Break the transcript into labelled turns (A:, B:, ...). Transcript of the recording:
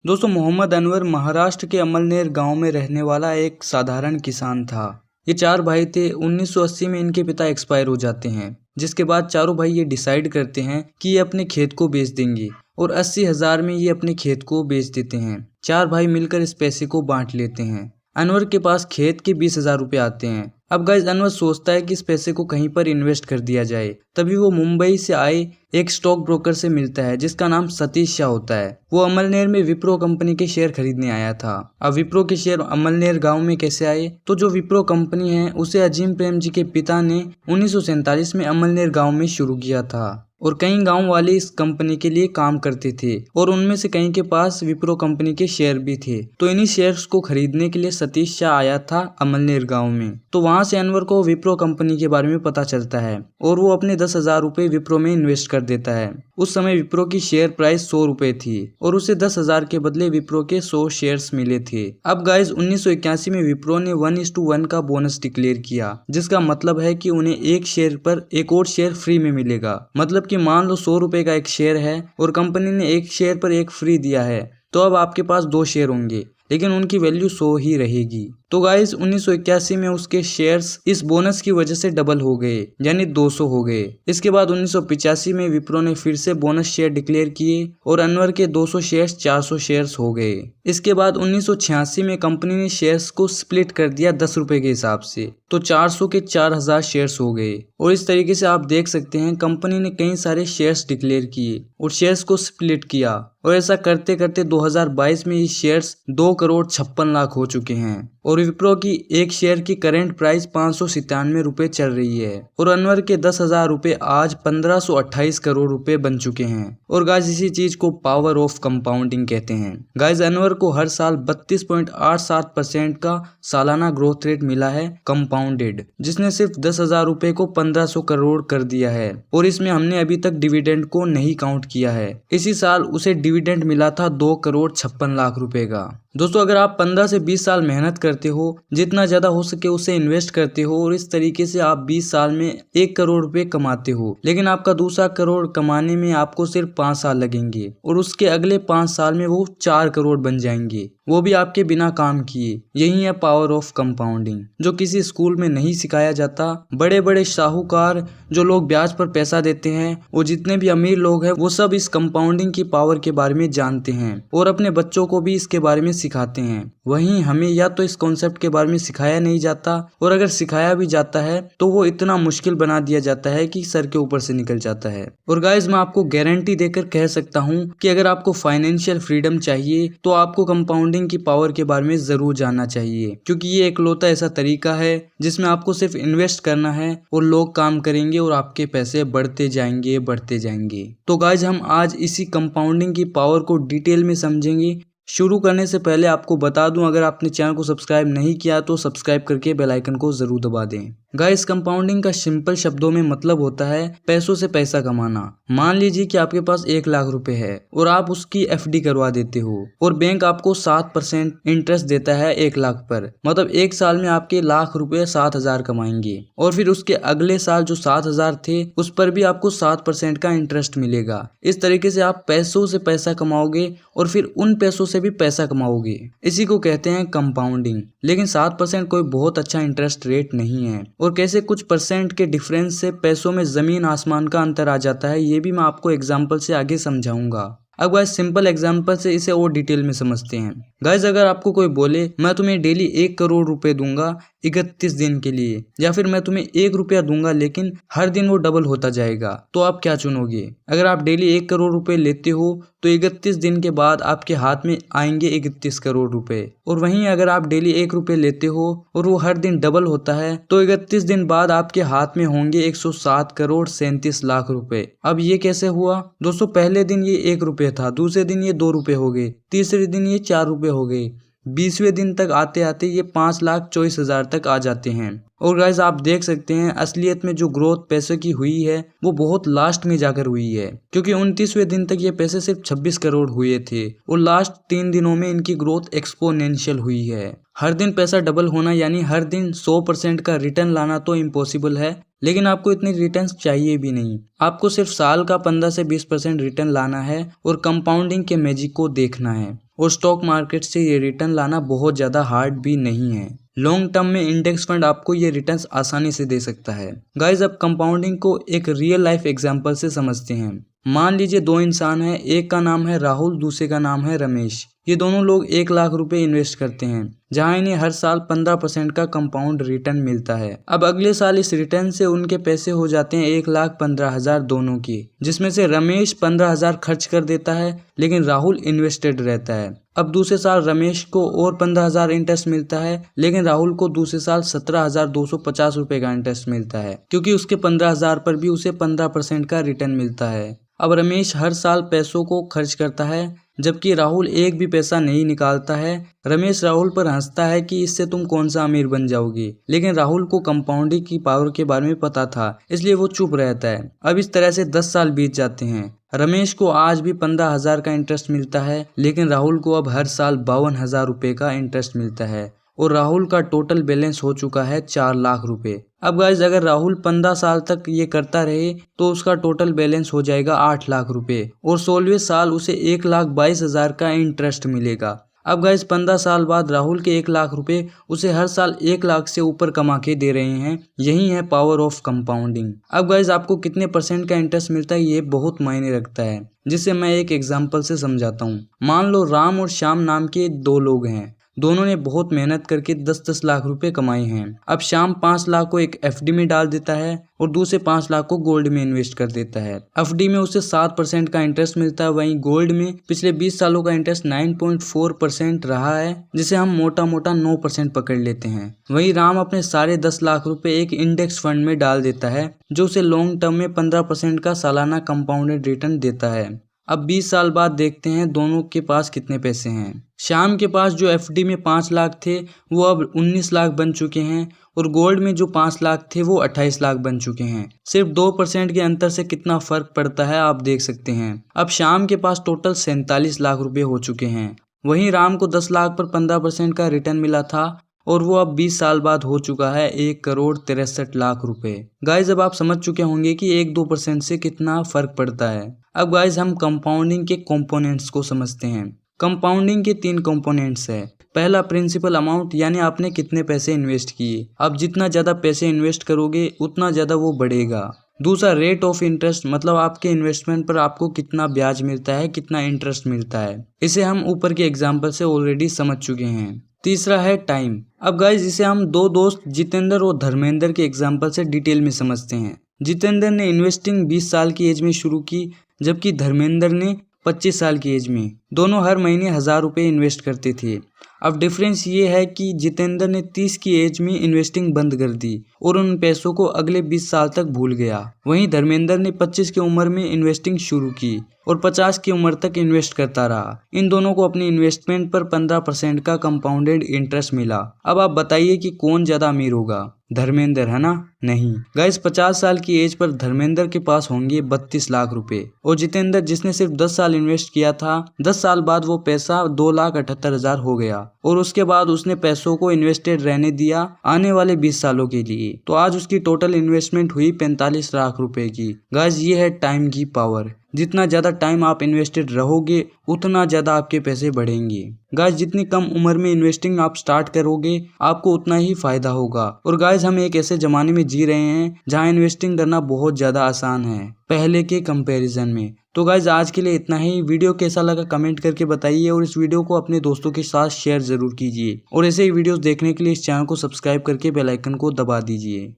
A: दोस्तों मोहम्मद अनवर महाराष्ट्र के अमलनेर गांव में रहने वाला एक साधारण किसान था। ये चार भाई थे। 1980 में इनके पिता एक्सपायर हो जाते हैं, जिसके बाद चारों भाई ये डिसाइड करते हैं कि ये अपने खेत को बेच देंगे और 80,000 में ये अपने खेत को बेच देते हैं। चार भाई मिलकर इस पैसे को बांट लेते हैं। अनवर के पास खेत के 20,000 रुपये आते हैं। अब गाइस अनवर सोचता है कि इस पैसे को कहीं पर इन्वेस्ट कर दिया जाए। तभी वो मुंबई से आए एक स्टॉक ब्रोकर से मिलता है जिसका नाम सतीश शाह होता है। वो अमलनेर में विप्रो कंपनी के शेयर खरीदने आया था। अब विप्रो के शेयर अमलनेर गांव में कैसे आए? तो जो विप्रो कंपनी है उसे अजीम प्रेम जी के पिता ने 1947 में अमलनेर गांव में शुरू किया था और कई गांव वाले इस कंपनी के लिए काम करते थे और उनमें से कई के पास विप्रो कंपनी के शेयर भी थे। तो इन्हीं शेयर्स को खरीदने के लिए सतीश शाह आया था अमलनेर गांव में। तो वहां से अनवर को विप्रो कंपनी के बारे में पता चलता है और वो अपने 10,000 रुपये विप्रो में इन्वेस्ट कर देता है। उस समय विप्रो की शेयर प्राइस 100 रुपए थी और उसे 10,000 के बदले विप्रो के 100 शेयर्स मिले थे। अब गाइज 1981 में विप्रो ने 1:1 का बोनस डिक्लेयर किया, जिसका मतलब है कि उन्हें एक शेयर पर एक और शेयर फ्री में मिलेगा। मतलब कि मान लो 100 रुपए का एक शेयर है और कंपनी ने एक शेयर पर एक फ्री दिया है, तो अब आपके पास 2 शेयर होंगे लेकिन उनकी वैल्यू 100 ही रहेगी। तो गाइस 1981 में उसके शेयर्स इस बोनस की वजह से डबल हो गए, यानी 200 हो गए। इसके बाद 1985 में विप्रो ने फिर से बोनस शेयर डिक्लेयर किए और अनवर के 200 शेयर्स 400 शेयर्स हो गए। इसके बाद 1986 में कंपनी ने शेयर्स को स्प्लिट कर दिया 10 रुपए के हिसाब से, तो 400 के 4,000 शेयर्स हो गए। और इस तरीके से आप देख सकते हैं कंपनी ने कई सारे शेयर्स डिक्लेयर किए और शेयर्स को स्प्लिट किया और ऐसा करते करते 2022 में ये शेयर्स 2,56,00,000 हो चुके हैं और विप्रो की एक शेयर की करंट प्राइस 597 रुपए चल रही है और अनवर के 10,000 रुपए आज 1,528 करोड़ रुपए बन चुके हैं। और गाइस इसी चीज को पावर ऑफ कंपाउंडिंग कहते हैं। गाइस अनवर को हर साल 32.87% का सालाना ग्रोथ रेट मिला है कंपाउंडेड, जिसने सिर्फ 10,000 रुपए को 1,500 करोड़ कर दिया है और इसमें हमने अभी तक डिविडेंड को नहीं काउंट किया है। इसी साल उसे डिविडेंड मिला था 2,56,00,000 रुपए का। दोस्तों अगर आप 15 से 20 साल मेहनत करते हो, जितना ज्यादा हो सके उसे इन्वेस्ट करते हो और इस तरीके से आप 20 साल में 1 करोड़ रुपए कमाते हो, लेकिन आपका दूसरा करोड़ कमाने में आपको सिर्फ 5 साल लगेंगे और उसके अगले 5 साल में वो 4 करोड़ बन जाएंगे, वो भी आपके बिना काम किए। यही है पावर ऑफ कंपाउंडिंग, जो किसी स्कूल में नहीं सिखाया जाता। बड़े बड़े साहूकार जो लोग ब्याज पर पैसा देते हैं और जितने भी अमीर लोग हैं वो सब इस कंपाउंडिंग की पावर के बारे में जानते हैं और अपने बच्चों को भी इसके बारे में सिखाते हैं। वहीं हमें या तो इस कॉन्सेप्ट के बारे में सिखाया नहीं जाता और अगर सिखाया भी जाता है तो वो इतना मुश्किल बना दिया जाता है कि सर के ऊपर से निकल जाता है। और गाइज मैं आपको गारंटी देकर कह सकता हूँ कि अगर आपको फाइनेंशियल फ्रीडम चाहिए तो आपको कंपाउंडिंग की पावर के बारे में जरूर जानना चाहिए, क्योंकि ये एकलौता ऐसा तरीका है जिसमें आपको सिर्फ इन्वेस्ट करना है और लोग काम करेंगे और आपके पैसे बढ़ते जाएंगे बढ़ते जाएंगे। तो गाइज हम आज इसी कंपाउंडिंग की पावर को डिटेल में समझेंगे। शुरू करने से पहले आपको बता दूं, अगर आपने चैनल को सब्सक्राइब नहीं किया तो सब्सक्राइब करके बेल आइकन को जरूर दबा दें। गाइस कंपाउंडिंग का सिंपल शब्दों में मतलब होता है पैसों से पैसा कमाना। मान लीजिए कि आपके पास 1 लाख रुपए है और आप उसकी एफडी करवा देते हो और बैंक आपको 7% इंटरेस्ट देता है 1 लाख पर। मतलब 1 साल में आपके लाख रुपए 7,000 कमाएंगे और फिर उसके अगले साल जो 7,000 थे उस पर भी आपको 7% का इंटरेस्ट मिलेगा। इस तरीके से आप पैसों से पैसा कमाओगे और फिर उन पैसों से भी पैसा कमाओगे। इसी को कहते हैं कंपाउंडिंग। लेकिन 7% कोई बहुत अच्छा इंटरेस्ट रेट नहीं है और कैसे कुछ परसेंट के डिफरेंस से पैसों में जमीन आसमान का अंतर आ जाता है, ये भी मैं आपको एग्जांपल से आगे समझाऊंगा। अब गाइस सिंपल एग्जांपल से इसे और डिटेल में समझते हैं। गाइस अगर आपको कोई बोले मैं तुम्हें डेली 1 करोड़ रुपए दूंगा 31 दिन के लिए, या फिर मैं तुम्हें 1 रुपया दूंगा लेकिन हर दिन वो डबल होता जाएगा, तो आप क्या चुनोगे? अगर आप डेली 1 करोड़ रुपए लेते हो तो 31 दिन के बाद आपके हाथ में आएंगे 31 करोड़ रुपए। और वहीं अगर आप डेली 1 रुपये लेते हो और वो हर दिन डबल होता है तो 31 दिन बाद आपके हाथ में होंगे 107 करोड़ 37 लाख रुपए। अब ये कैसे हुआ? दोस्तों पहले दिन ये 1 रुपये था, दूसरे दिन ये 2 रुपये हो गए, तीसरे दिन ये 4 रुपये हो गए, 20वें दिन तक आते आते ये 5,24,000 तक आ जाते हैं। और गाइस आप देख सकते हैं असलियत में जो ग्रोथ पैसे की हुई है वो बहुत लास्ट में जाकर हुई है, क्योंकि 29वें दिन तक ये पैसे सिर्फ 26 करोड़ हुए थे और लास्ट 3 दिनों में इनकी ग्रोथ एक्सपोनेंशियल हुई है। हर दिन पैसा डबल होना यानी हर दिन 100% का रिटर्न लाना तो इम्पॉसिबल है, लेकिन आपको इतनी रिटर्न्स चाहिए भी नहीं। आपको सिर्फ साल का 15 से 20% रिटर्न लाना है और कंपाउंडिंग के मैजिक को देखना है। और स्टॉक मार्केट से ये रिटर्न लाना बहुत ज़्यादा हार्ड भी नहीं है। लॉन्ग टर्म में इंडेक्स फंड आपको ये रिटर्न्स आसानी से दे सकता है। गाइज अब कंपाउंडिंग को एक रियल लाइफ एग्जांपल से समझते हैं। मान लीजिए दो इंसान हैं, एक का नाम है राहुल, दूसरे का नाम है रमेश। ये दोनों लोग 1 लाख रुपए इन्वेस्ट करते हैं, जहां इन्हें हर साल 15% का कंपाउंड रिटर्न मिलता है। अब अगले साल इस रिटर्न से उनके पैसे हो जाते हैं 1,15,000 दोनों के, जिसमें से रमेश 15,000 खर्च कर देता है, लेकिन राहुल इन्वेस्टेड रहता है। अब दूसरे साल रमेश को और 15,000 इंटरेस्ट मिलता है, लेकिन राहुल को दूसरे साल 17,250 रुपए का इंटरेस्ट मिलता है, क्योंकि उसके 15,000 पर भी उसे 15% का रिटर्न मिलता है। अब रमेश हर साल पैसों को खर्च करता है, जबकि राहुल एक भी पैसा नहीं निकालता है। रमेश राहुल पर हंसता है कि इससे तुम कौन सा अमीर बन जाओगे, लेकिन राहुल को कंपाउंडिंग की पावर के बारे में पता था, इसलिए वो चुप रहता है। अब इस तरह से 10 साल बीत जाते हैं। रमेश को आज भी 15,000 का इंटरेस्ट मिलता है, लेकिन राहुल को अब हर साल 52,000 रुपए का इंटरेस्ट मिलता है और राहुल का टोटल बैलेंस हो चुका है 4 लाख रुपए। अब गाइज अगर राहुल 15 साल तक ये करता रहे तो उसका टोटल बैलेंस हो जाएगा 8 लाख रुपए और 16वें साल उसे 1,22,000 का इंटरेस्ट मिलेगा। अब गाइज 15 साल बाद राहुल के 1 लाख रुपए उसे हर साल 1 लाख से ऊपर कमा के दे रहे हैं। यही है पावर ऑफ कंपाउंडिंग। अब गाइज आपको कितने % का इंटरेस्ट मिलता है ये बहुत मायने रखता है, जिसे मैं एक एग्जाम्पल से समझाता हूँ। मान लो राम और श्याम नाम के 2 लोग हैं। दोनों ने बहुत मेहनत करके 10-10 लाख रुपए कमाए हैं। अब श्याम 5 लाख को एक FD में डाल देता है और दूसरे 5 लाख को गोल्ड में इन्वेस्ट कर देता है। FD में उसे 7% का इंटरेस्ट मिलता है, वहीं गोल्ड में पिछले 20 सालों का इंटरेस्ट 9.4% रहा है, जिसे हम मोटा मोटा 9% पकड़ लेते हैं। वहीं राम अपने सारे 10 लाख रुपए एक इंडेक्स फंड में डाल देता है, जो उसे लॉन्ग टर्म में 15% का सालाना कंपाउंडेड रिटर्न देता है। अब 20 साल बाद देखते हैं दोनों के पास कितने पैसे हैं। श्याम के पास जो FD में 5 लाख थे वो अब 19 लाख बन चुके हैं और गोल्ड में जो 5 लाख थे वो 28 लाख बन चुके हैं। सिर्फ 2% के अंतर से कितना फर्क पड़ता है आप देख सकते हैं। अब श्याम के पास टोटल 47 लाख रुपए हो चुके हैं। वहीं राम को 10 लाख पर 15% का रिटर्न मिला था और वो अब 20 साल बाद हो चुका है 1,63,00,000 रुपए। गाइज अब आप समझ चुके होंगे कि 1-2% से कितना फर्क पड़ता है। अब गाइज हम कंपाउंडिंग के कंपोनेंट्स को समझते हैं। कंपाउंडिंग के 3 कंपोनेंट्स है। पहला प्रिंसिपल अमाउंट, यानी आपने कितने पैसे इन्वेस्ट किए। अब जितना ज़्यादा पैसे इन्वेस्ट करोगे उतना ज़्यादा वो बढ़ेगा। दूसरा रेट ऑफ इंटरेस्ट, मतलब आपके इन्वेस्टमेंट पर आपको कितना ब्याज मिलता है, कितना इंटरेस्ट मिलता है। इसे हम ऊपर के एग्जाम्पल से ऑलरेडी समझ चुके हैं। तीसरा है टाइम। अब गाइज इसे हम 2 दोस्त जितेंद्र और धर्मेंद्र के एग्जाम्पल से डिटेल में समझते हैं। जितेंद्र ने इन्वेस्टिंग 20 साल की एज में शुरू की, जबकि धर्मेंद्र ने 25 साल की एज में। दोनों हर महीने 1,000 रुपये इन्वेस्ट करते थे। अब डिफरेंस ये है कि जितेंद्र ने 30 की एज में इन्वेस्टिंग बंद कर दी और उन पैसों को अगले 20 साल तक भूल गया। वहीं धर्मेंद्र ने 25 की उम्र में इन्वेस्टिंग शुरू की और 50 की उम्र तक इन्वेस्ट करता रहा। इन दोनों को अपनी इन्वेस्टमेंट पर 15% का कंपाउंडेड इंटरेस्ट मिला। अब आप बताइए कि कौन ज्यादा अमीर होगा। धर्मेंद्र, है ना? नहीं गाइस, 50 साल की एज पर धर्मेंद्र के पास होंगे 32 लाख रुपए और जितेंद्र, जिसने सिर्फ 10 साल इन्वेस्ट किया था, 10 साल बाद वो पैसा 2,78,000 हो गया और उसके बाद उसने पैसों को इन्वेस्टेड रहने दिया आने वाले 20 सालों के लिए। तो आज उसकी टोटल इन्वेस्टमेंट हुई 45 लाख रुपए की। गाइस, ये है टाइम की पावर। जितना ज्यादा टाइम आप इन्वेस्टेड रहोगे उतना ज्यादा आपके पैसे बढ़ेंगे। गाइस, जितनी कम उम्र में इन्वेस्टिंग आप स्टार्ट करोगे आपको उतना ही फायदा होगा। और गाइस, हम एक ऐसे जमाने में जी रहे हैं जहां इन्वेस्टिंग करना बहुत ज्यादा आसान है पहले के कंपैरिजन में। तो गाइस, आज के लिए इतना ही। वीडियो कैसा लगा कमेंट करके बताइए और इस वीडियो को अपने दोस्तों के साथ शेयर जरूर कीजिए और ऐसे ही वीडियोस देखने के लिए इस चैनल को सब्सक्राइब करके बेल आइकन को दबा दीजिए।